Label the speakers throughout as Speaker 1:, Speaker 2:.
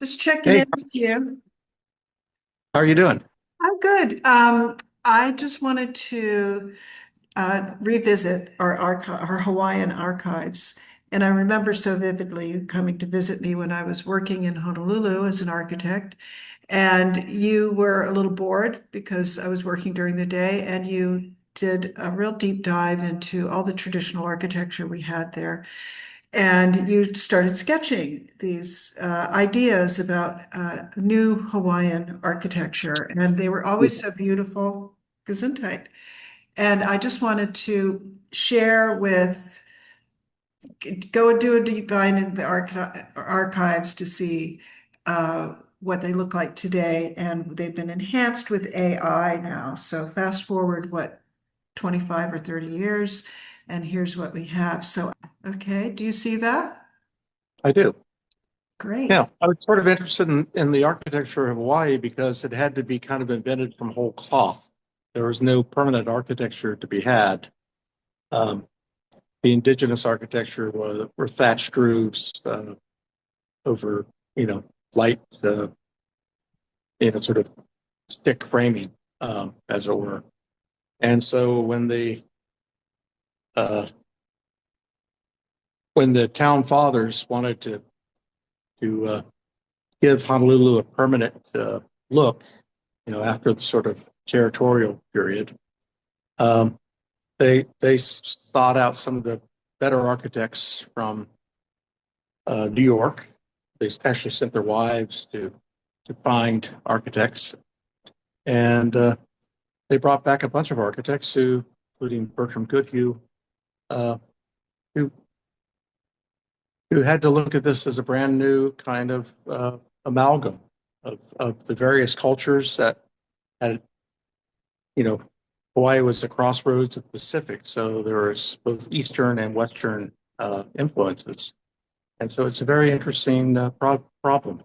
Speaker 1: Just checking
Speaker 2: Hey,
Speaker 1: in with you.
Speaker 2: how are you doing?
Speaker 1: I'm good. I just wanted to revisit our Hawaiian archives. And I remember so vividly you coming to visit me when I was working in Honolulu as an architect. And you were a little bored because I was working during the day, and you did a real deep dive into all the traditional architecture we had there. And you started sketching these ideas about new Hawaiian architecture, and they were always so beautiful. Gesundheit. And I just wanted to share go and do a deep dive in the archives to see what they look like today. And they've been enhanced with AI now. So fast forward, 25 or 30 years, and here's what we have. So, okay, do you see that?
Speaker 2: I do.
Speaker 1: Great.
Speaker 2: Yeah, I was sort of interested in the architecture of Hawaii because it had to be kind of invented from whole cloth. There was no permanent architecture to be had. Um, the indigenous architecture were thatched roofs over, light, sort of stick framing, as it were. And so uh, when the town fathers wanted to give Honolulu a permanent look, after the sort of territorial period. Um, they sought out some of the better architects from New York. They actually sent their wives to find architects, and they brought back a bunch of architects including Bertram Goodhue, uh, who who had to look at this as a brand new kind of amalgam of the various cultures that had, you know, Hawaii was the crossroads of the Pacific, so there was both Eastern and Western influences, and so it's a very interesting problem.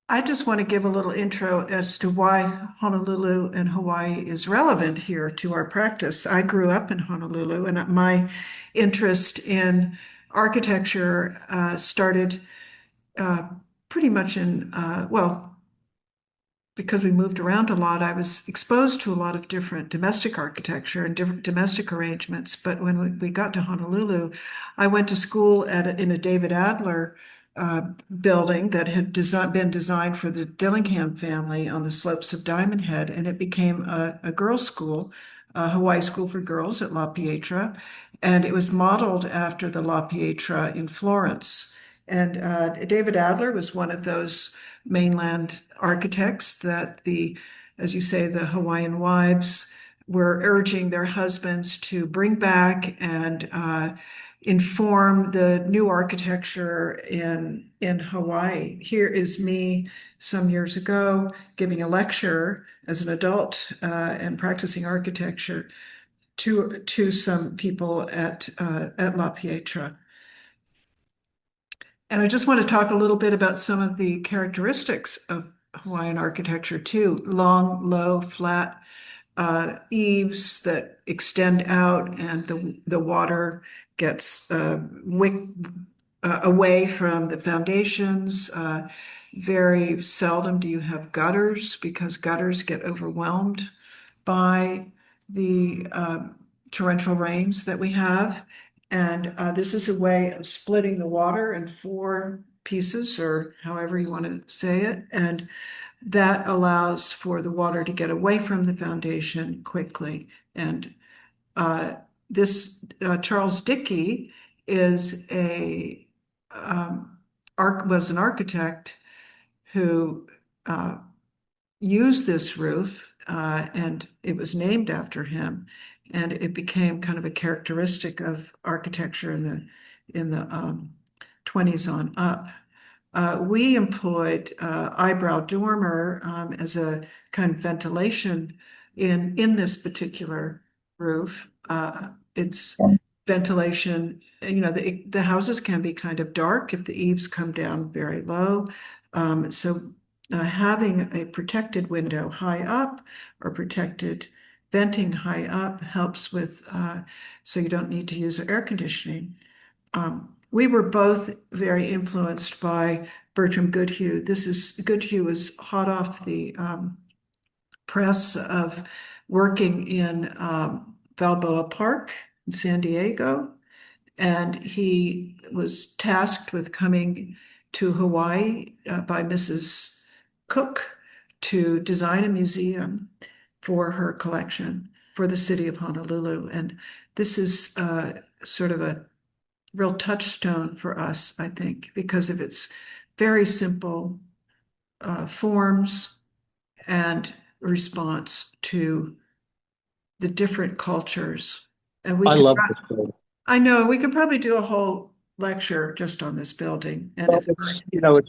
Speaker 1: I just want to give a little intro as to why Honolulu and Hawaii is relevant here to our practice. I grew up in Honolulu, and my interest in architecture started uh, pretty much because we moved around a lot, I was exposed to a lot of different domestic architecture and different domestic arrangements. But when we got to Honolulu, I went to school in a David Adler uh, building that had been designed for the Dillingham family on the slopes of Diamond Head, and it became a girls' school, a Hawaii School for Girls at La Pietra, and it was modeled after the La Pietra in Florence. And David Adler was one of those mainland architects that as you say, the Hawaiian wives were urging their husbands to bring back and inform the new architecture in Hawaii. Here is me some years ago giving a lecture as an adult and practicing architecture to some people at La Pietra. And I just want to talk a little bit about some of the characteristics of Hawaiian architecture too. Long, low, flat eaves that extend out, and the water gets away from the foundations. Very seldom do you have gutters because gutters get overwhelmed by the torrential rains that we have. And this is a way of splitting the water in four pieces, or however you want to say it. And that allows for the water to get away from the foundation quickly. And uh, this Charles Dickey is was an architect who used this roof, and it was named after him, and it became kind of a characteristic of architecture in the 20s on up. We employed eyebrow dormer as a kind of ventilation in this particular roof. It's ventilation. The houses can be kind of dark if the eaves come down very low. So having a protected window high up or protected venting high up helps with, so you don't need to use air conditioning. We were both very influenced by Bertram Goodhue. Goodhue was hot off the press of working in Balboa Park in San Diego. And he was tasked with coming to Hawaii by Mrs. Cook to design a museum for her collection for the city of Honolulu. And this is sort of a real touchstone for us, I think, because of its very simple forms and response to the different cultures. And we
Speaker 2: I
Speaker 1: could,
Speaker 2: love this building.
Speaker 1: I know, we could probably do a whole lecture just on this building and
Speaker 2: Well,
Speaker 1: its
Speaker 2: it's, you know,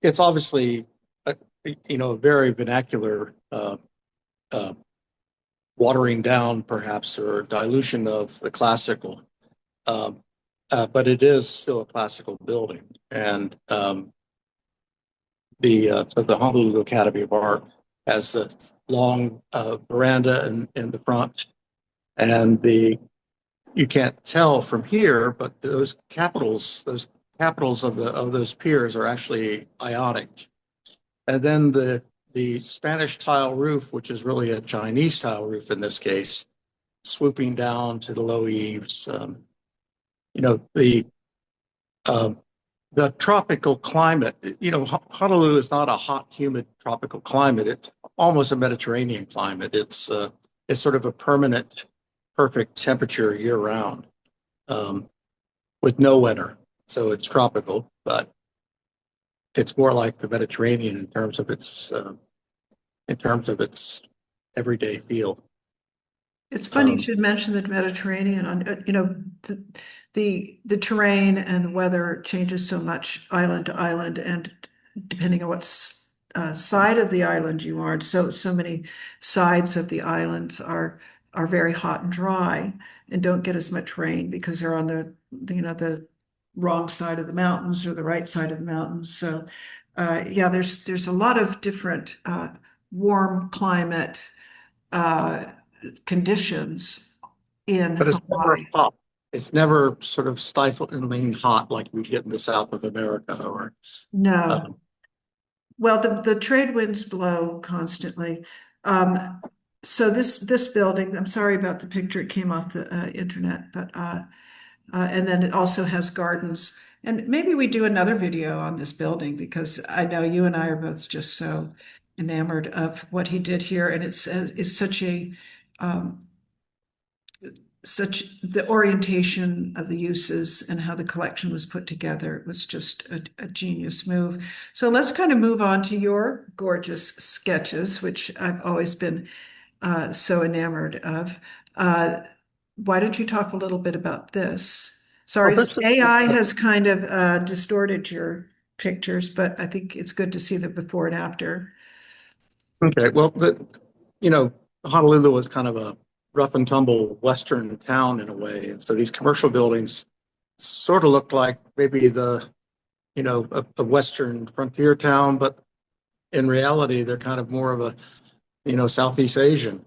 Speaker 2: it's obviously a, a very vernacular uh, watering down, perhaps, or dilution of the classical. Um, but it is still a classical building, and the Honolulu Academy of Art has a long veranda in the front, and you can't tell from here, but those capitals of those piers are actually Ionic. And then the Spanish tile roof, which is really a Chinese tile roof in this case, swooping down to the low eaves. You know, um, the tropical climate, Honolulu is not a hot, humid tropical climate. It's almost a Mediterranean climate. It's sort of a permanent, perfect temperature year round, with no winter. So it's tropical, but it's more like the Mediterranean in terms of its everyday feel.
Speaker 1: It's funny you
Speaker 2: Um,
Speaker 1: should mention the Mediterranean on, the terrain and the weather changes so much island to island, and depending on what side of the island you are, so many sides of the islands are very hot and dry and don't get as much rain because they're on the wrong side of the mountains or the right side of the mountains. So yeah, there's a lot of different warm climate uh, conditions in
Speaker 2: but it's never
Speaker 1: Hawaii.
Speaker 2: hot. It's never sort of stiflingly hot like we get in the South of America or
Speaker 1: No.
Speaker 2: um,
Speaker 1: Well, the trade winds blow constantly. So this building, I'm sorry about the picture, it came off the internet, but and then it also has gardens. And maybe we do another video on this building because I know you and I are both just so enamored of what he did here, and it's um, such the orientation of the uses and how the collection was put together was just a genius move. So let's kind of move on to your gorgeous sketches, which I've always been so enamored of. Uh, why don't you talk a little bit about this?
Speaker 2: well,
Speaker 1: Sorry,
Speaker 2: this is
Speaker 1: AI has kind of distorted your pictures, but I think it's good to see the before and after.
Speaker 2: okay. Well, Honolulu was kind of a rough and tumble Western town in a way, and so these commercial buildings sort of look like maybe a Western frontier town, but in reality, they're kind of more of a Southeast Asian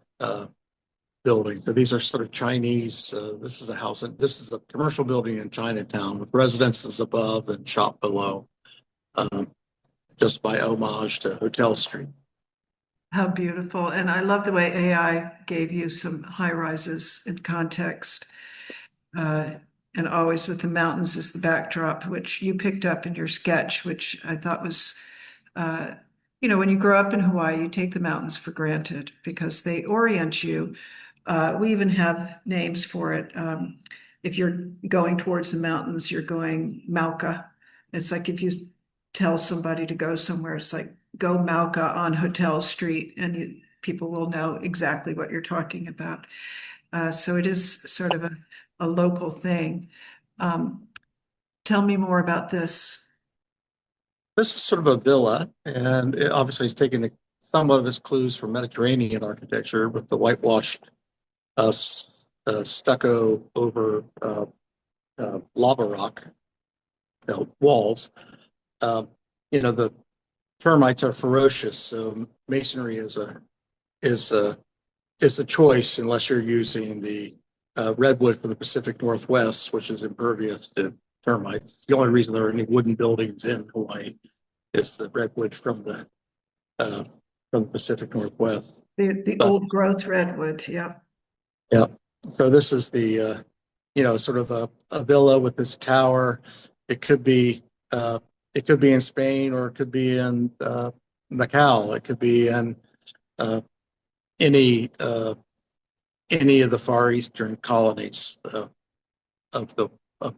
Speaker 2: building. So these are sort of Chinese. This is a house, and this is a commercial building in Chinatown with residences above and shop below, um, just by homage to Hotel Street.
Speaker 1: How beautiful. And I love the way AI gave you some high rises in context. Uh, and always with the mountains as the backdrop, which you picked up in your sketch, which I thought was, uh, when you grow up in Hawaii, you take the mountains for granted because they orient you. We even have names for it. If you're going towards the mountains, you're going Mauka. It's like if you tell somebody to go somewhere, it's like go Mauka on Hotel Street, and people will know exactly what you're talking about. So it is sort of a local thing. Um, Tell me more about this.
Speaker 2: This is sort of a villa, and it obviously it's taken somewhat of its clues from Mediterranean architecture with the whitewashed stucco over lava rock walls. Um, the termites are ferocious, so masonry is the choice unless you're using the redwood from the Pacific Northwest, which is impervious to termites. It's the only reason there are any wooden buildings in Hawaii is the redwood from the Pacific Northwest.
Speaker 1: The
Speaker 2: But
Speaker 1: old growth redwood, yeah.
Speaker 2: yeah, so this is the sort of a villa with this tower. It could be in Spain, or it could be in Macau. It could be in uh, any of the Far Eastern colonies of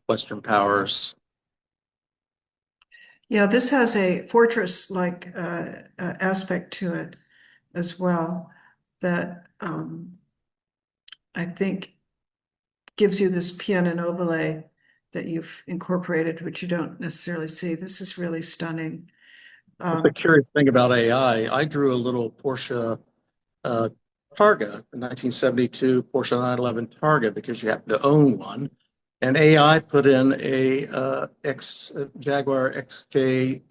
Speaker 2: Western powers.
Speaker 1: Yeah, this has a fortress-like aspect to it as well that I think gives you this piano nobile that you've incorporated, which you don't necessarily see. This is really stunning.
Speaker 2: The curious thing about AI, I drew a little Porsche uh, Targa, a 1972 Porsche 911 Targa, because you happen to own one. And AI put in a Jaguar XK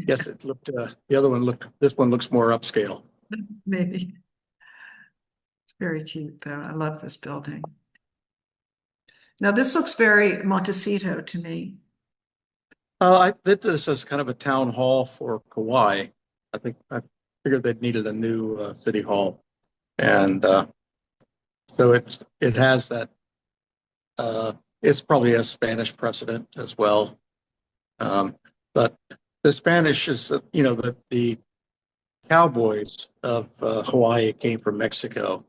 Speaker 2: yes, it looked. The other one looked. This one looks more upscale.
Speaker 1: Maybe. It's very cute, though. I love this building. Now, this looks very Montecito to me.
Speaker 2: I did this as kind of a town hall for Kauai. I figured they needed a new city hall, and so it has that. It's probably a Spanish precedent as well, but the Spanish is the cowboys of Hawaii came from Mexico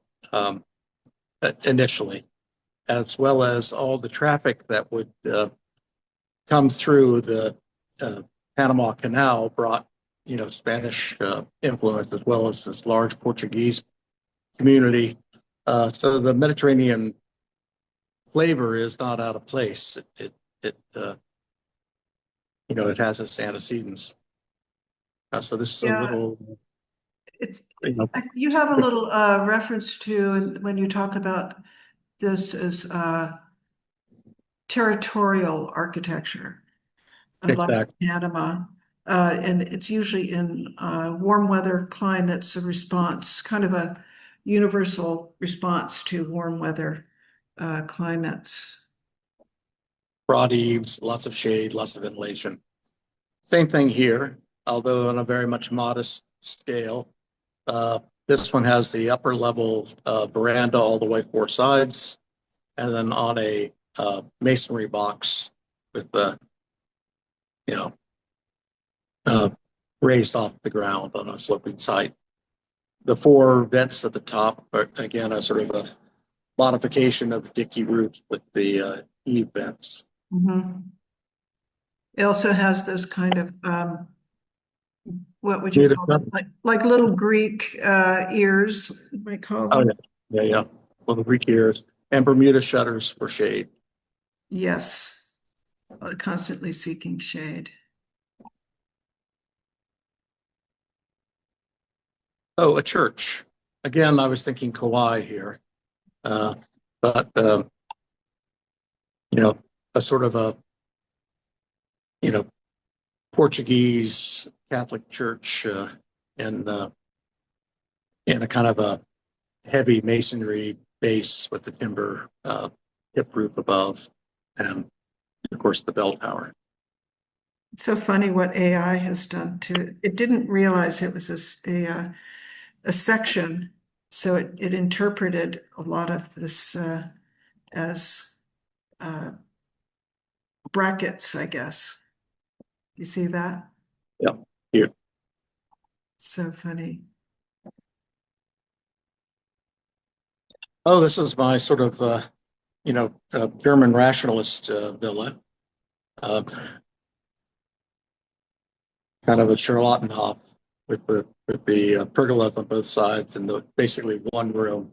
Speaker 2: initially, as well as all the traffic that would come through the Panama Canal brought Spanish influence, as well as this large Portuguese community. So the Mediterranean flavor is not out of place. It has its antecedents. So this is a
Speaker 1: Yeah,
Speaker 2: little,
Speaker 1: it's
Speaker 2: you know,
Speaker 1: you have a little reference to when you talk about this as territorial architecture, like
Speaker 2: exactly.
Speaker 1: Panama. And it's usually in warm weather climates, a response, kind of a universal response to warm weather climates.
Speaker 2: Broad eaves, lots of shade, lots of ventilation. Same thing here, although on a very much modest scale. This one has the upper level veranda all the way four sides, and then on a masonry box with the, you know, uh, raised off the ground on a sloping site. The four vents at the top are, again, a sort of a modification of the dickey roof with the eave vents.
Speaker 1: Mhm. It also has those kind of what would you
Speaker 2: Bermuda
Speaker 1: call them?
Speaker 2: shutters.
Speaker 1: Like little Greek ears, you might call
Speaker 2: Oh,
Speaker 1: them.
Speaker 2: yeah. Little Greek ears and Bermuda shutters for shade.
Speaker 1: Yes, constantly seeking shade.
Speaker 2: Oh, a church. Again, I was thinking Kauai here, but you know, a sort of a you know Portuguese Catholic church in in a kind of a heavy masonry base with the timber hip roof above, and of course the bell tower.
Speaker 1: It's so funny what AI has done to it. Didn't realize it was a section, so it interpreted a lot of this as uh, brackets, I guess. You see that?
Speaker 2: Yeah, here.
Speaker 1: So funny.
Speaker 2: Oh, this is my sort of German rationalist villa, uh, kind of a Charlottenhof with the pergolas on both sides and the basically one room.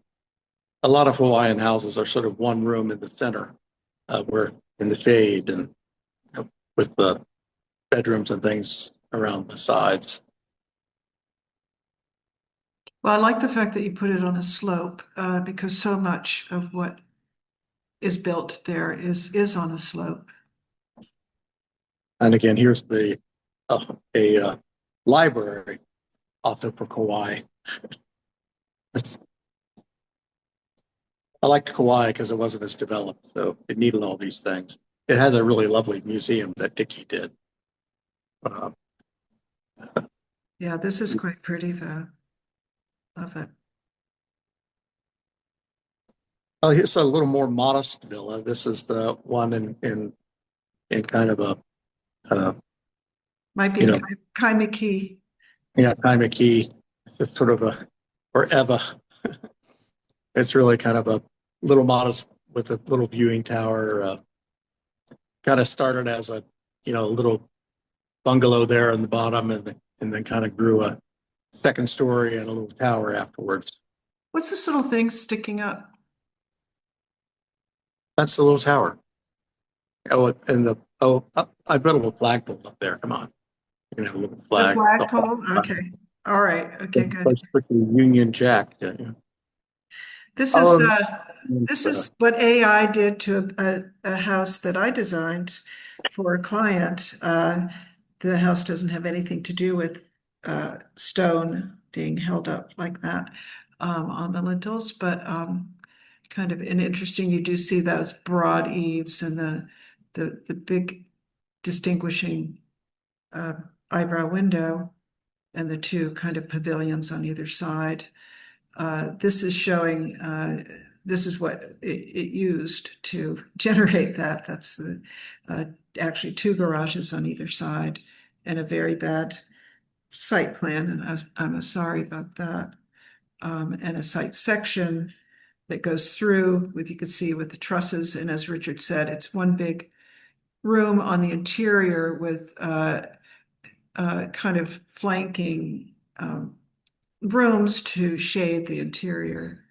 Speaker 2: A lot of Hawaiian houses are sort of one room in the center, where in the shade, and with the bedrooms and things around the sides.
Speaker 1: Well, I like the fact that you put it on a slope because so much of what is built there is on a slope.
Speaker 2: And again, here's the a library also for Kauai. It's I liked Kauai because it wasn't as developed, so it needed all these things. It has a really lovely museum that Dickey did. Uh,
Speaker 1: Yeah, this is quite pretty though. Love it.
Speaker 2: oh, here's a little more modest villa. This is the one in kind of a uh,
Speaker 1: Might be
Speaker 2: you
Speaker 1: in
Speaker 2: know,
Speaker 1: Kaimiki.
Speaker 2: yeah, Kaimaki. It's just sort of a or Eva. It's really kind of a little modest with a little viewing tower. Kind of started as a little bungalow there in the bottom, and then kind of grew a second story and a little tower afterwards.
Speaker 1: What's this little thing sticking up?
Speaker 2: That's the little tower. Oh, and I put a little flagpole up there. Come on, you know, a little
Speaker 1: The
Speaker 2: flag.
Speaker 1: flagpole? Okay. All right. Okay, good.
Speaker 2: Union Jack. Yeah, yeah.
Speaker 1: This is
Speaker 2: Oh,
Speaker 1: this is what AI did to a house that I designed for a client. The house doesn't have anything to do with stone being held up like that on the lintels, but kind of and interesting. You do see those broad eaves and the big distinguishing uh, eyebrow window and the two kind of pavilions on either side. This is showing, this is what it used to generate that. That's the actually two garages on either side and a very bad site plan. And I'm sorry about that. And a site section that goes through with, you could see with the trusses. And as Richard said, it's one big room on the interior with kind of flanking rooms to shade the interior.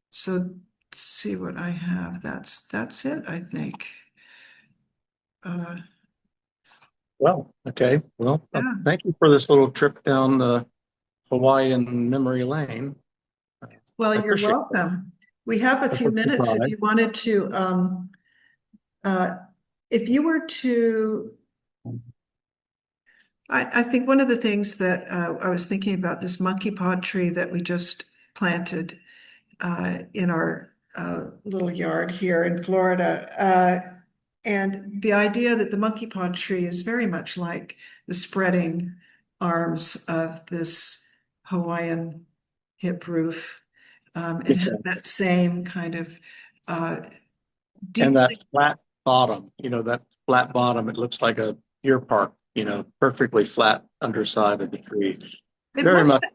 Speaker 1: So let's see what I have. That's it, I think. Uh,
Speaker 2: well, okay. Well,
Speaker 1: yeah.
Speaker 2: thank you for this little trip down the Hawaiian memory lane.
Speaker 1: Well,
Speaker 2: I
Speaker 1: you're
Speaker 2: appreciate that.
Speaker 1: welcome. We have a
Speaker 2: That's
Speaker 1: few
Speaker 2: what you
Speaker 1: minutes if
Speaker 2: tried.
Speaker 1: you wanted to uh if you were to I think one of the things that I was thinking about this monkey pod tree that we just planted in our little yard here in Florida. And the idea that the monkey pod tree is very much like the spreading arms of this Hawaiian hip roof. It
Speaker 2: Makes
Speaker 1: has
Speaker 2: sense.
Speaker 1: that same kind of uh,
Speaker 2: And that
Speaker 1: deeply,
Speaker 2: flat bottom, that flat bottom, it looks like a deer park, perfectly flat underside of the tree.
Speaker 1: it
Speaker 2: Very
Speaker 1: must,
Speaker 2: much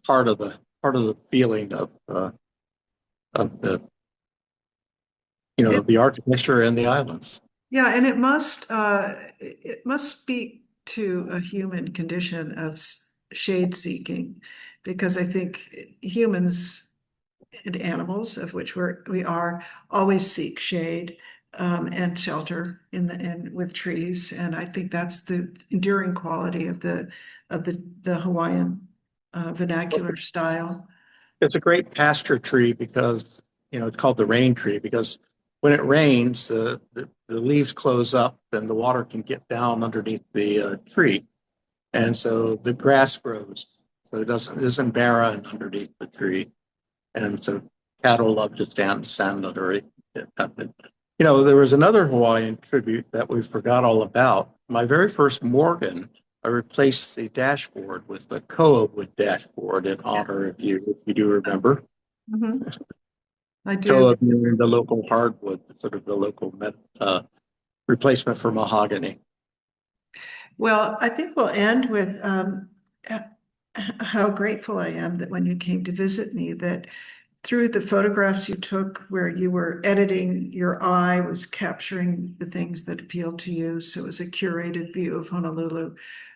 Speaker 2: part of the feeling of the
Speaker 1: it,
Speaker 2: the architecture and the islands.
Speaker 1: yeah, and it must speak to a human condition of shade seeking, because I think humans and animals, of which we are, always seek shade and shelter in with trees, and I think that's the enduring quality of the Hawaiian vernacular style.
Speaker 2: It's a great pasture tree because it's called the rain tree because when it rains, the leaves close up and the water can get down underneath the tree, and so the grass grows. So it isn't barren underneath the tree, and so cattle love to stand under it. There was another Hawaiian tribute that we forgot all about. My very first Morgan, I replaced the dashboard with the koa wood dashboard in honor of you, if you do remember.
Speaker 1: Mhm. I do.
Speaker 2: Koa being the local hardwood, sort of the local replacement for mahogany.
Speaker 1: Well, I think we'll end with h- how grateful I am that when you came to visit me, that through the photographs you took where you were editing, your eye was capturing the things that appealed to you. So it was a curated view of Honolulu.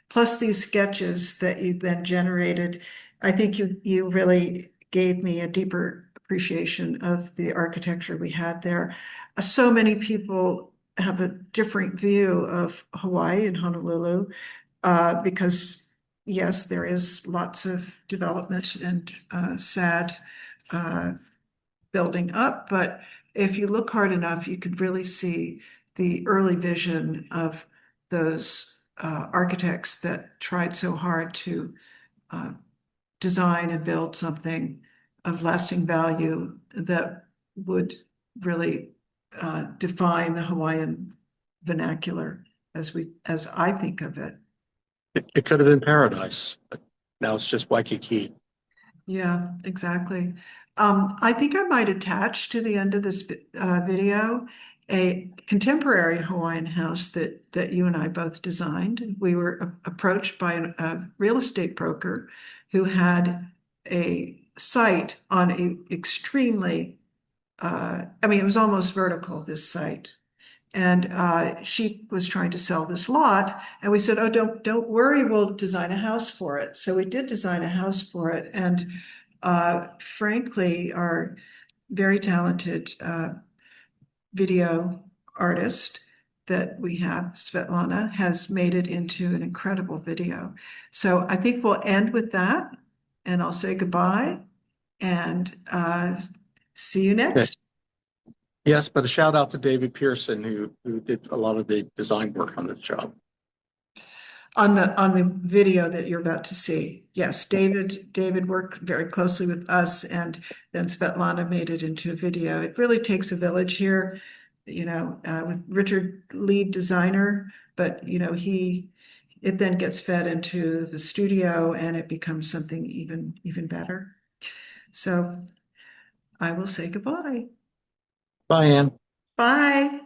Speaker 1: Plus these sketches that you then generated. I think you really gave me a deeper appreciation of the architecture we had there. So many people have a different view of Hawaii and Honolulu because yes, there is lots of development and sad uh, building up, but if you look hard enough, you could really see the early vision of those architects that tried so hard to uh, design and build something of lasting value that would really define the Hawaiian vernacular as I think of it.
Speaker 2: It could have been paradise, but now it's just Waikiki.
Speaker 1: Yeah, exactly. I think I might attach to the end of this video a contemporary Hawaiian house that you and I both designed. We were approached by a real estate broker who had a site on a extremely, I mean, it was almost vertical, this site. And she was trying to sell this lot, and we said, "Oh, don't worry, we'll design a house for it." So we did design a house for it, and frankly, our very talented video artist that we have, Svetlana, has made it into an incredible video. So I think we'll end with that, and I'll say goodbye and see you
Speaker 2: Okay.
Speaker 1: next.
Speaker 2: Yes, but a shout out to David Pearson, who did a lot of the design work on this job.
Speaker 1: On the video that you're about to see. Yes, David worked very closely with us, and then Svetlana made it into a video. It really takes a village here, with Richard, lead designer, but it then gets fed into the studio and it becomes something even better. So I will say goodbye.
Speaker 2: Bye, Ann.
Speaker 1: Bye.